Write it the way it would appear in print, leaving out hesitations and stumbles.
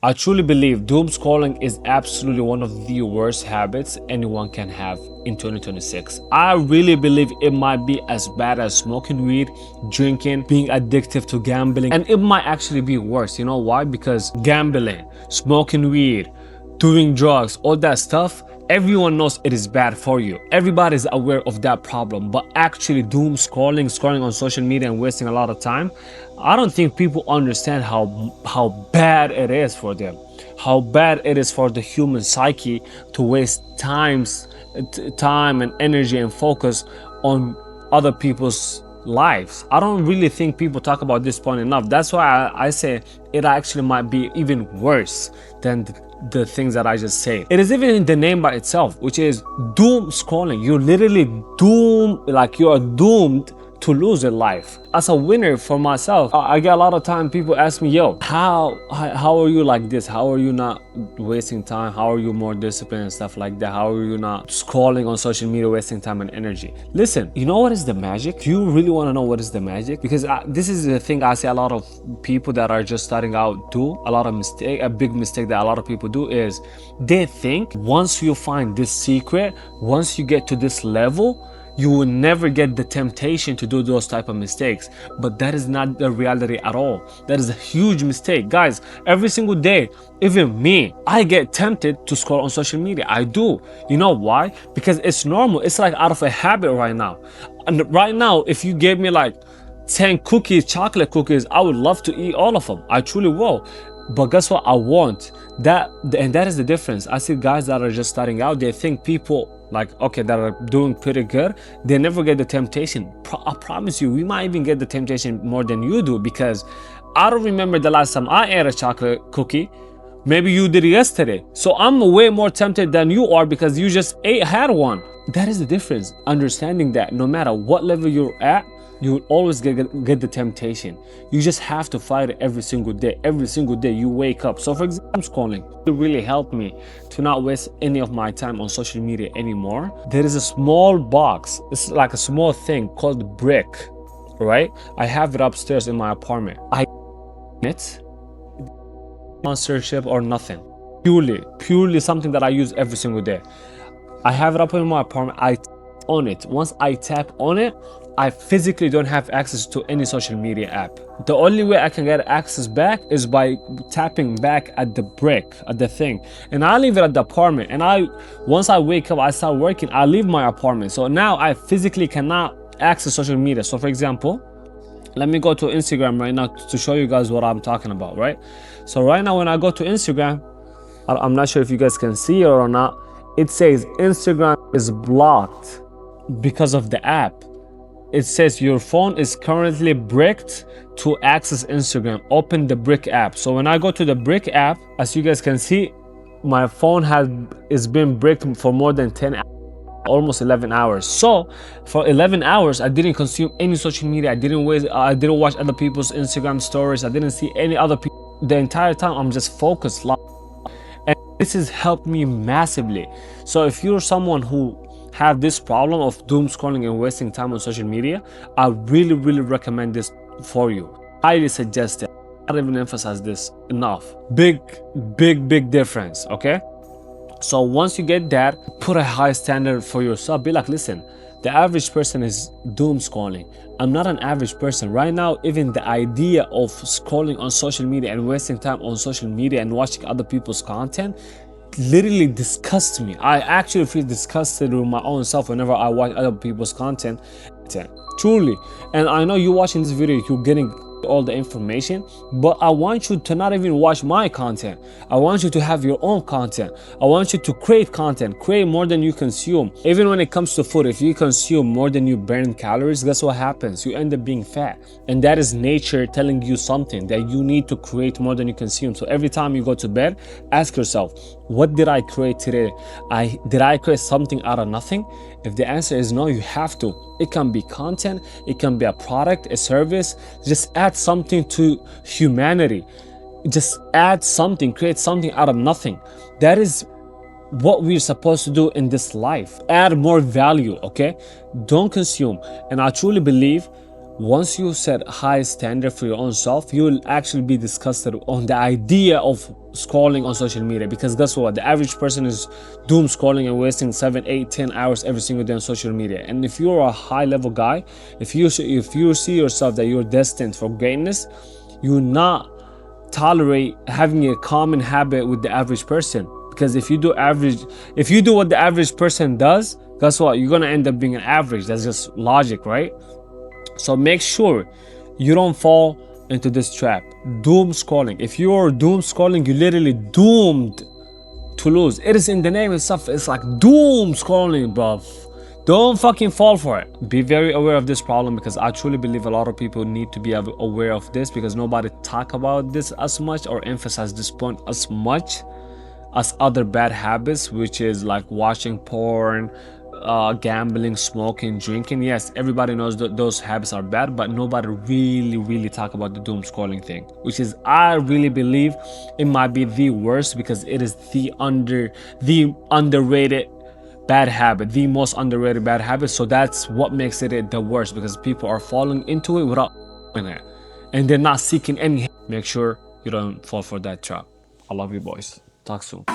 I truly believe doom scrolling is absolutely one of the worst habits anyone can have in 2026. I really believe it might be as bad as smoking weed, drinking, being addictive to gambling, and it might actually be worse. You know why? Because gambling, smoking weed, doing drugs, all that stuff, everyone knows it is bad for you. Everybody is aware of that problem, but actually doom scrolling on social media and wasting a lot of time, I don't think people understand how bad it is for them, how bad it is for the human psyche to waste time and energy and focus on other people's lives. I don't really think people talk about this point enough. That's why I say it actually might be even worse than the things that I just said. It is even in the name by itself, which is doom scrolling. You're literally you are doomed to lose your life. As a winner for myself, I get a lot of time people ask me, yo, how are you like this? How are you not wasting time? How are you more disciplined and stuff like that? How are you not scrolling on social media, wasting time and energy? Listen, you know what is the magic? Do you really want to know what is the magic? Because this is the thing I see a lot of people that are just starting out do. A big mistake that a lot of people do is they think once you find this secret, once you get to this level, you will never get the temptation to do those type of mistakes. But that is not the reality at all. That is a huge mistake. Guys, every single day, even me, I get tempted to scroll on social media. I do. You know why? Because it's normal. It's like out of a habit right now. And right now, if you gave me like 10 cookies, chocolate cookies, I would love to eat all of them. I truly will. But guess what? I want that, and that is the difference. I see guys that are just starting out, they think people that are doing pretty good, they never get the temptation. I promise you, we might even get the temptation more than you do, because I don't remember the last time I ate a chocolate cookie. Maybe you did yesterday. So I'm way more tempted than you are because you just had one. That is the difference. Understanding that no matter what level you're at, you will always get the temptation. You just have to fight it every single day. Every single day you wake up. So for example, scrolling, it really helped me to not waste any of my time on social media anymore. There is a small box. It's like a small thing called brick, right? I have it upstairs in my apartment. It sponsorship or nothing. Purely something that I use every single day. I have it up in my apartment. I on it. Once I tap on it, I physically don't have access to any social media app. The only way I can get access back is by tapping back at the brick, at the thing. And I leave it at the apartment. And once I wake up, I start working, I leave my apartment. So now I physically cannot access social media. So for example, let me go to Instagram right now to show you guys what I'm talking about, right? So right now when I go to Instagram, I'm not sure if you guys can see it or not, it says Instagram is blocked because of the app. It says your phone is currently bricked to access Instagram. Open the brick app. So when I go to the brick app, as you guys can see, my phone is been bricked for more than 10 hours, almost 11 hours. So for 11 hours, I didn't consume any social media. I didn't watch other people's Instagram stories. I didn't see any other people. The entire time I'm just focused. And this has helped me massively. So if you're someone who have this problem of doom scrolling and wasting time on social media, I really recommend this for you. Highly suggest it. I don't even emphasize this enough. Big difference, okay? So once you get that, put a high standard for yourself. Be like, listen, the average person is doom scrolling. I'm not an average person. Right now, even the idea of scrolling on social media and wasting time on social media and watching other people's content literally disgusts me. I actually feel disgusted with my own self whenever I watch other people's content. Truly. And I know you watching this video, you're getting all the information, but I want you to not even watch my content. I want you to have your own content. I want you to create content, create more than you consume. Even when it comes to food, if you consume more than you burn calories, guess what happens? You end up being fat. And that is nature telling you something, that you need to create more than you consume. So every time you go to bed, ask yourself, what did I create today? Did I create something out of nothing? If the answer is no, you have to. It can be content, it can be a product, a service. Just add something to humanity. Just add something, create something out of nothing. That is what we're supposed to do in this life. Add more value, okay? Don't consume. And I truly believe once you set high standard for your own self, you will actually be disgusted on the idea of scrolling on social media, because guess what, the average person is doom scrolling and wasting 7, 8, 10 hours every single day on social media. And if you're a high level guy, if you see yourself that you're destined for greatness, you not tolerate having a common habit with the average person. Because if you do what the average person does, guess what, you're gonna end up being an average. That's just logic, right? So make sure you don't fall into this trap. Doom scrolling. If you're doom scrolling, you're literally doomed to lose. It is in the name itself. It's like doom scrolling, bruv. Don't fucking fall for it. Be very aware of this problem, because I truly believe a lot of people need to be aware of this, because nobody talk about this as much or emphasize this point as much as other bad habits, which is like watching porn, gambling, smoking, drinking. Yes, everybody knows that those habits are bad, but nobody really talk about the doom scrolling thing, which is, I really believe it might be the worst, because it is the underrated bad habit, the most underrated bad habit. So that's what makes it the worst, because people are falling into it without it, and they're not seeking any. Make sure you don't fall for that trap. I love you boys. Talk soon.